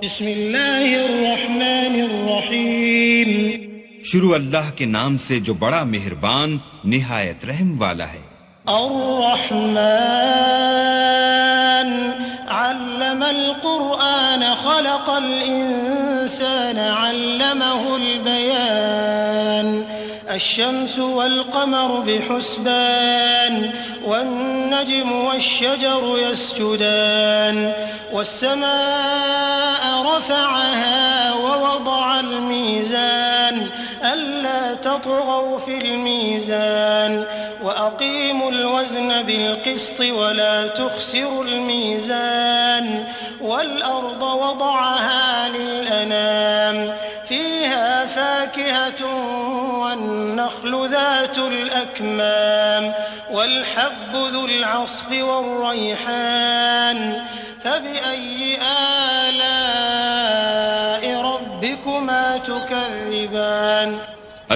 بسم اللہ الرحمن الرحیم، شروع اللہ کے نام سے جو بڑا مہربان نہایت رحم والا ہے۔ الرحمن علم القرآن خلق الإنسان علمه البيان الشمس والقمر بحسبان والنجم والشجر يسجدان والسماء رفعها ووضع الميزان ألا تطغوا في الميزان وأقيموا الوزن بالقسط ولا تخسروا الميزان والأرض وضعها للأنام فيها فاكهة والنخل ذات الأكمام والحب ذو العصف والريحان فبأي آلاء ربكما تكذبان۔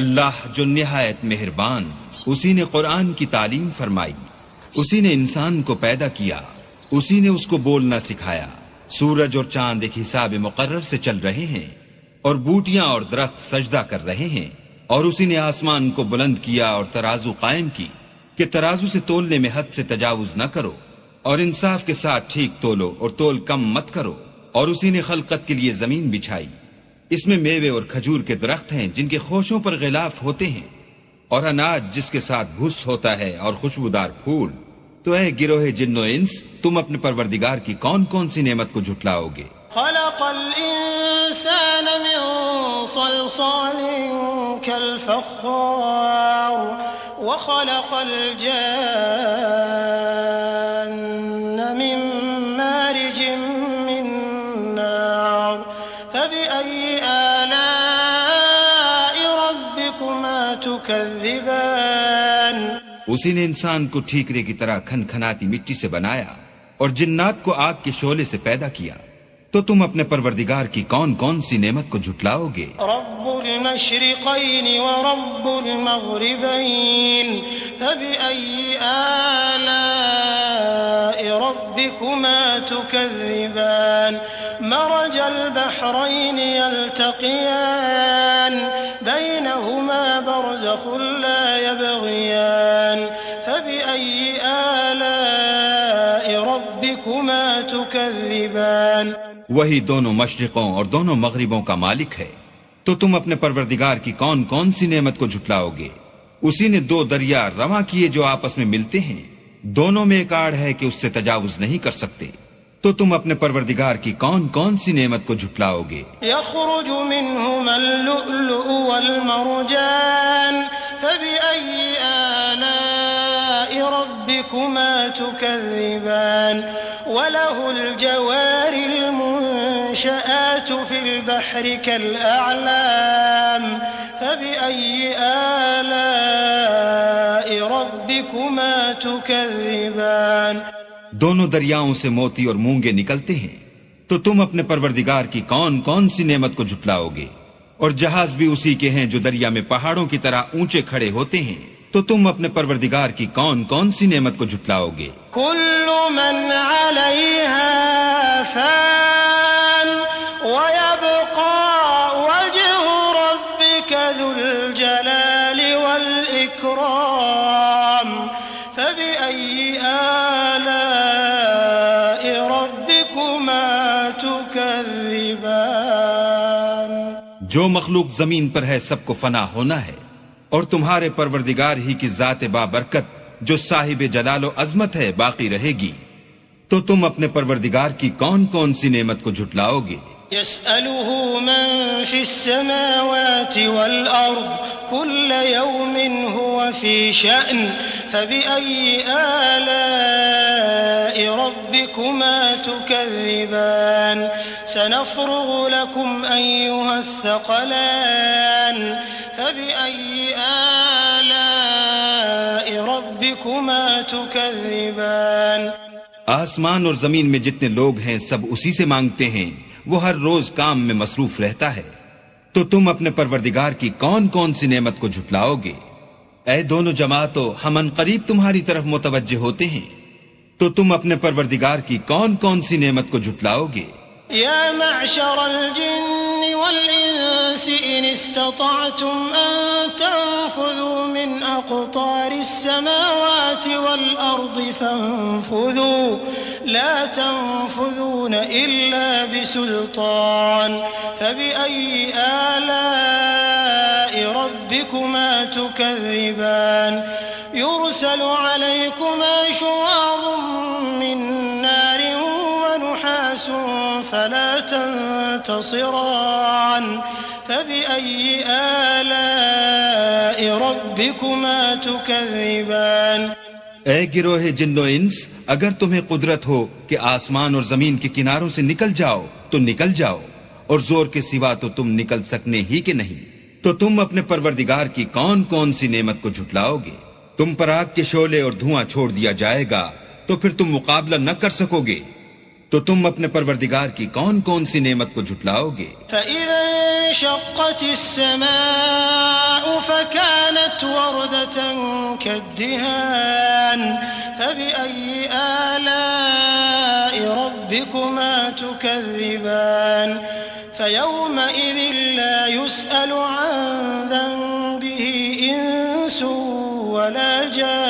اللہ جو نہایت مہربان، اسی نے قرآن کی تعلیم فرمائی، اسی نے انسان کو پیدا کیا، اسی نے اس کو بولنا سکھایا۔ سورج اور چاند ایک حساب مقرر سے چل رہے ہیں اور بوٹیاں اور درخت سجدہ کر رہے ہیں، اور اسی نے آسمان کو بلند کیا اور ترازو قائم کی کہ ترازو سے تولنے میں حد سے تجاوز نہ کرو، اور انصاف کے ساتھ ٹھیک تولو اور تول کم مت کرو۔ اور اسی نے خلقت کے لیے زمین بچھائی، اس میں میوے اور کھجور کے درخت ہیں جن کے خوشوں پر غلاف ہوتے ہیں، اور اناج جس کے ساتھ بھس ہوتا ہے، اور خوشبودار پھول۔ تو اے گروہ جن و انس، تم اپنے پروردگار کی کون کون سی نعمت کو جھٹلاؤ گے؟ خلق الإنسان من صلصال كالفخار وخلق الجان من مارج من نار فبأي آلاء ربكما تكذبان۔ اسی نے انسان کو ٹھیکرے کی طرح کھن کھناتی مٹی سے بنایا اور جنات کو آگ کے شعلے سے پیدا کیا، تو تم اپنے پروردگار کی کون کون سی نعمت کو جھٹلاؤ گے؟ رب المشرقین ورب المغربین فبأي آلاء ربكما تكذبان۔ مرج البحرين يلتقيان بينهما برزخ لا يبغيان فبأي آلاء ربكما تكذبان۔ وہی دونوں مشرقوں اور دونوں مغربوں کا مالک ہے، تو تم اپنے پروردگار کی کون کون سی نعمت کو جھٹلاؤ گے؟ اسی نے دو دریا رواں کیے جو آپس میں ملتے ہیں، دونوں میں ایک آڑ ہے کہ اس سے تجاوز نہیں کر سکتے، تو تم اپنے پروردگار کی کون کون سی نعمت کو جھٹلاؤ گے؟ يخرج منهما اللؤلؤ والمرجان فبأي آلاء ربكما تكذبان۔ وله الجوار المنشآت في البحر كالأعلام فبأي آلاء ربكما تكذبان۔ دونوں دریاؤں سے موتی اور مونگے نکلتے ہیں، تو تم اپنے پروردگار کی کون کون سی نعمت کو جھٹلاؤ گے؟ اور جہاز بھی اسی کے ہیں جو دریا میں پہاڑوں کی طرح اونچے کھڑے ہوتے ہیں، تو تم اپنے پروردگار کی کون کون سی نعمت کو جھٹلاؤ گے؟ كل من عليها فان ويبقى وجه ربك ذو الجلال والإكرام فبأي آلاء ربكما تكذبان۔ جو مخلوق زمین پر ہے سب کو فنا ہونا ہے، اور تمہارے پروردگار ہی کی ذات بابرکت جو صاحب جلال و عظمت ہے باقی رہے گی، تو تم اپنے پروردگار کی کون کون سی نعمت کو جھٹلاؤ گے؟ يسأله من في السماوات والأرض كل يوم هو في شأن فبأي آلاء ربكما تكذبان۔ سنفرغ لكم أيها الثقلان فبأي آلاء ربكما تكذبان۔ آسمان اور زمین میں جتنے لوگ ہیں سب اسی سے مانگتے ہیں، وہ ہر روز کام میں مصروف رہتا ہے، تو تم اپنے پروردگار کی کون کون سی نعمت کو جھٹلاؤ گے؟ اے دونوں جماعتوں، ہم ان قریب تمہاری طرف متوجہ ہوتے ہیں، تو تم اپنے پروردگار کی کون کون سی نعمت کو جھٹلاؤ گے؟ يا معشر الجن والإنس إن استطعتم أن تنفذوا من أقطار السماوات والأرض فانفذوا لا تنفذون إلا بسلطان فبأي آلاء ربكما تكذبان يرسل عليكما شواظ من نار ونحاس فلا تنتصران فبأي آلاء ربكما تكذبان اے گروہ جن و انس، اگر تمہیں قدرت ہو کہ آسمان اور زمین کے کناروں سے نکل جاؤ تو نکل جاؤ، اور زور کے سوا تو تم نکل سکنے ہی کہ نہیں، تو تم اپنے پروردگار کی کون کون سی نعمت کو جھٹلاؤ گے؟ تم پر آگ کے شعلے اور دھواں چھوڑ دیا جائے گا تو پھر تم مقابلہ نہ کر سکو گے، تو تم اپنے پروردگار کی کون کون سی نعمت کو جھٹلاؤ گے؟ فَإِذَا انشَقَّتِ السَّمَاءُ فَكَانَتْ وَرْدَةً كَالدِّهَانِ فَبِأَيِّ آلَاءِ رَبِّكُمَا تُكَذِّبَانِ فَيَوْمَئِذٍ لَا يُسْأَلُ عَنْ ذَنبِهِ إِنسٌ وَلَا جَانٌّ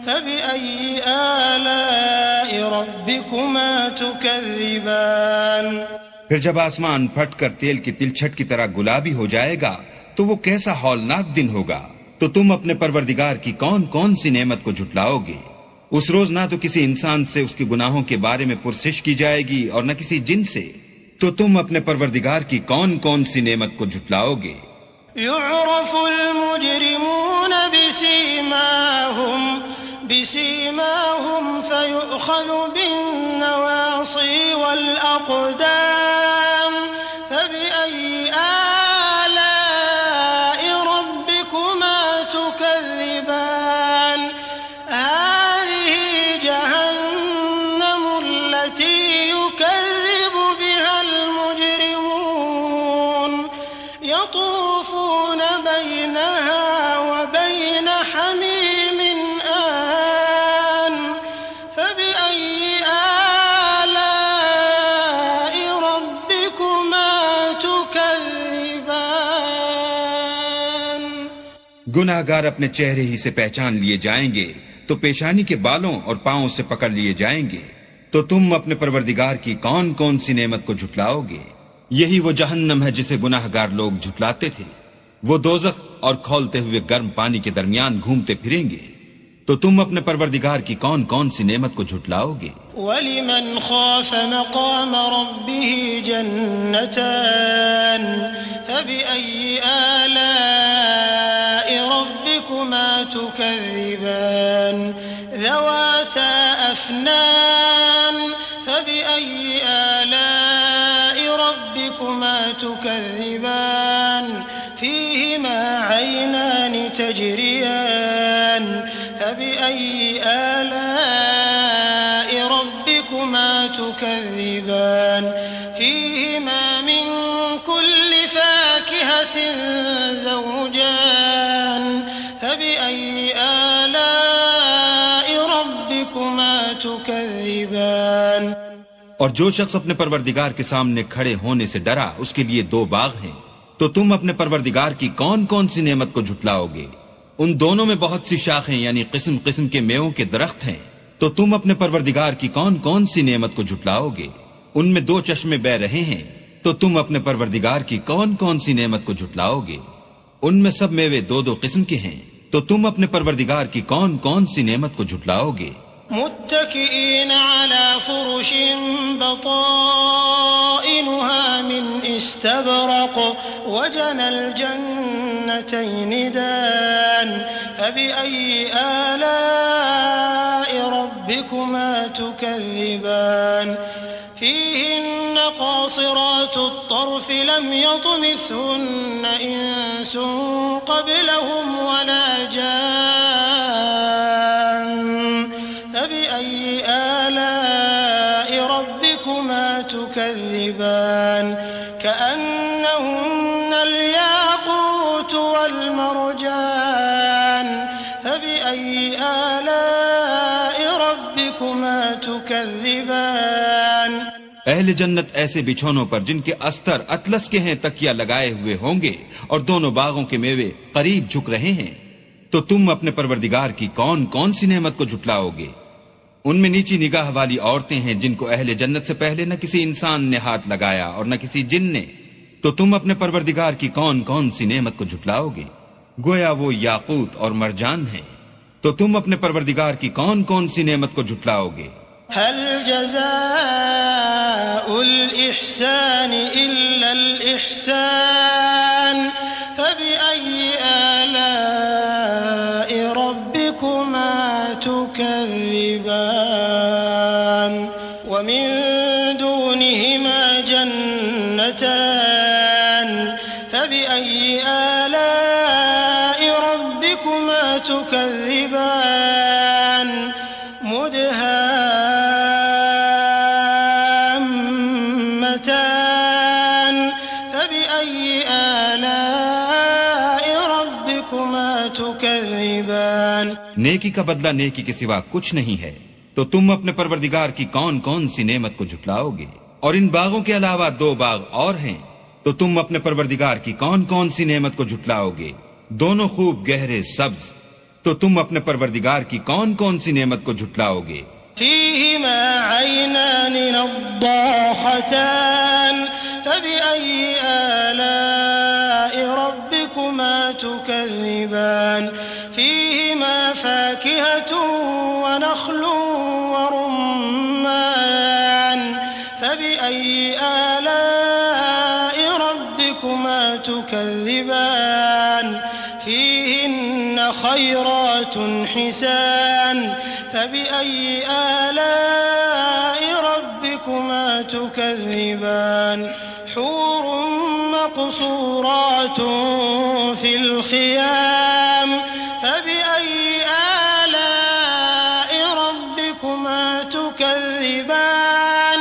فَبِأَيِّ آلاء ربكما تكذبان پھر جب آسمان پھٹ کر تیل کی تلچھٹ کی طرح گلابی ہو جائے گا تو وہ کیسا ہولناک دن ہوگا، تو تم اپنے پروردگار کی کون کون سی نعمت کو جھٹلاؤ گے؟ اس روز نہ تو کسی انسان سے اس کے گناہوں کے بارے میں پرسش کی جائے گی اور نہ کسی جن سے، تو تم اپنے پروردگار کی کون کون سی نعمت کو جھٹلاؤ گے؟ يعرف المجرمون بسيماهم فيؤخذ بالنواصي والأقدام فبأي آلاء ربكما تكذبان هذه جهنم التي يكذب بها المجرمون يطوفون بينها وبين حميم آن فبأي آلاء ربكما تكذبان گناہ گار اپنے چہرے ہی سے پہچان لیے جائیں گے تو پیشانی کے بالوں اور پاؤں سے پکڑ لیے جائیں گے، تو تم اپنے پروردگار کی کون کون سی نعمت کو جھٹلاؤ گے؟ یہی وہ جہنم ہے جسے گناہ گار لوگ جھٹلاتے تھے، وہ دوزخ اور کھولتے ہوئے گرم پانی کے درمیان گھومتے پھریں گے، تو تم اپنے پروردگار کی کون کون سی نعمت کو جھٹلاؤ گے؟ وَلِمَنْ خَافَ مَقَامَ رَبِّهِ جَنَّتَانِ فَبِأَيِّ آلَاءِ رَبِّكُمَا تُكَذِّبَانِ ذَوَاتَا أَفْنَانٍ فَبِأَيِّ آلَاءِ رَبِّكُمَا تُكَذِّبَانِ فِيهِمَا عَيْنَانِ تَجْرِيَانِ فَبِأَيِّ آلَاءِ رَبِّكُمَا تُكَذِّبَانِ فِيهِمَا مِن كُلِّ فَاكِهَةٍ زَوْجَانِ فَبِأَيِّ آلَاءِ رَبِّكُمَا تُكَذِّبَانِ اور جو شخص اپنے پروردگار کے سامنے کھڑے ہونے سے ڈرا، اس کے لیے دو باغ ہیں، تو تم اپنے پروردگار کی کون کون سی نعمت کو جھٹلاؤ گے؟ ان دونوں میں بہت سی شاخیں یعنی قسم قسم کے میووں کے درخت ہیں، تو تم اپنے پروردگار کی کون کون سی نعمت کو جھٹلاؤ گے؟ ان میں دو چشمے بہ رہے ہیں، تو تم اپنے پروردگار کی کون کون سی نعمت کو جھٹلاؤ گے؟ ان میں سب میوے دو دو قسم کے ہیں، تو تم اپنے پروردگار کی کون کون سی نعمت کو جھٹلاؤ گے؟ متكئين على فرش بطائنها من استبرق وجنى الجنتين دان فبأي آلاء ربكما تكذبان فيهن قاصرات الطرف لم يطمثهن إنس قبلهم ولا جان فبأي آلاء ربكما تكذبان كأنهن الياقوت والمرجان فبأي آلاء ربكما تكذبان اہل جنت ایسے بچھونوں پر جن کے استر اطلس کے ہیں تکیہ لگائے ہوئے ہوں گے اور دونوں باغوں کے میوے قریب جھک رہے ہیں. تو تم اپنے پروردگار کی کون کون سی نعمت کو جھٹلاؤ گے؟ ان میں نیچی نگاہ والی عورتیں ہیں جن کو اہل جنت سے پہلے نہ کسی انسان نے ہاتھ لگایا اور نہ کسی جن نے. تو تم اپنے پروردگار کی کون کون سی نعمت کو جھٹلاؤ گے؟ گویا وہ یاقوت اور مرجان ہیں. تو تم اپنے پروردگار کی کون کون سی نعمت کو جھٹلاؤ گے؟ هل جزاء الإحسان إلا الإحسان فبأي آلاء ربكما تكذبان ومن دونهما جنتان فبأي آلاء ربكما تكذبان مدهامتان فبأي آلاء ربكما تكذبان. نیکی کا بدلہ نیکی کے سوا کچھ نہیں ہے. تو تم اپنے پروردگار کی کون کون سی نعمت کو جھٹلاؤ گے؟ اور ان باغوں کے علاوہ 2 باغ اور ہیں. تو تم اپنے پروردگار کی کون کون سی نعمت کو جھٹلاؤ گے؟ دونوں خوب گہرے سبز. تو تم اپنے پروردگار کی کون کون سی نعمت کو جھٹلاؤ گے؟ فيهما عينان نضاحتان فبأي آلاء ربكما تكذبان. فيهما فاكهة ونخل ورمان فبأي آلاء ربكما تكذبان. فيهن خيرات حسان فبأي آلاء ربكما تكذبان. حور مقصورات في الخيام فبأي آلاء ربكما تكذبان.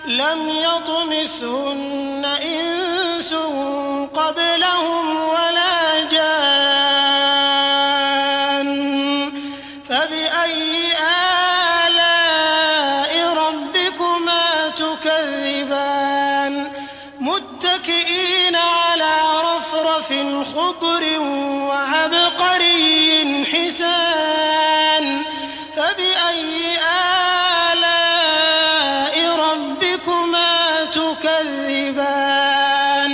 لم يطمثهن إنس قبلهم ولا جان فبأي آلاء ربكما تكذبان. متكئين على رفرف خضر وعبقري حسان فبأي آلاء ربكما تكذبان.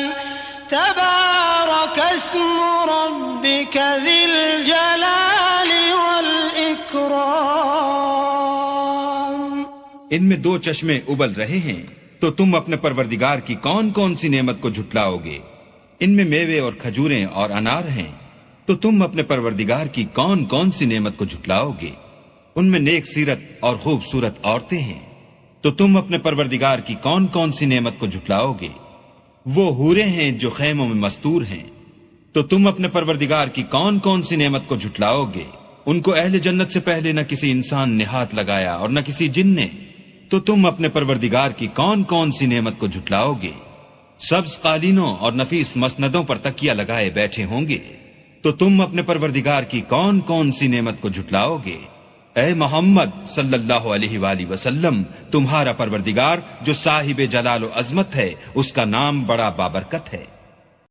تبارك اسم ربك ذي الجلال والإكرام. ان میں 2 چشمے ابل رہے ہیں. تو تم اپنے پروردگار کی کون کون سی نعمت کو جھٹلاؤ گے؟ ان میں میوے اور کھجوریں اور انار ہیں. تو تم اپنے پروردگار کی کون کون سی نعمت کو جھٹلاؤ گے؟ ان میں نیک سیرت اور خوبصورت عورتیں ہیں. تو تم اپنے پروردگار کی کون کون سی نعمت کو جھٹلاؤ گے؟ وہ حوریں ہیں جو خیموں میں مستور ہیں. تو تم اپنے پروردگار کی کون کون سی نعمت کو جھٹلاؤ گے؟ ان کو اہل جنت سے پہلے نہ کسی انسان نے ہاتھ لگایا اور نہ کسی جن نے. تو تم اپنے پروردگار کی کون کون سی نعمت کو جھٹلاؤ گے؟ سبز قالینوں اور نفیس مسندوں پر تکیہ لگائے بیٹھے ہوں گے. تو تم اپنے پروردگار کی کون کون سی نعمت کو جھٹلاؤ گے؟ اے محمد صلی اللہ علیہ وآلہ وسلم، تمہارا پروردگار جو صاحب جلال و عظمت ہے، اس کا نام بڑا بابرکت ہے.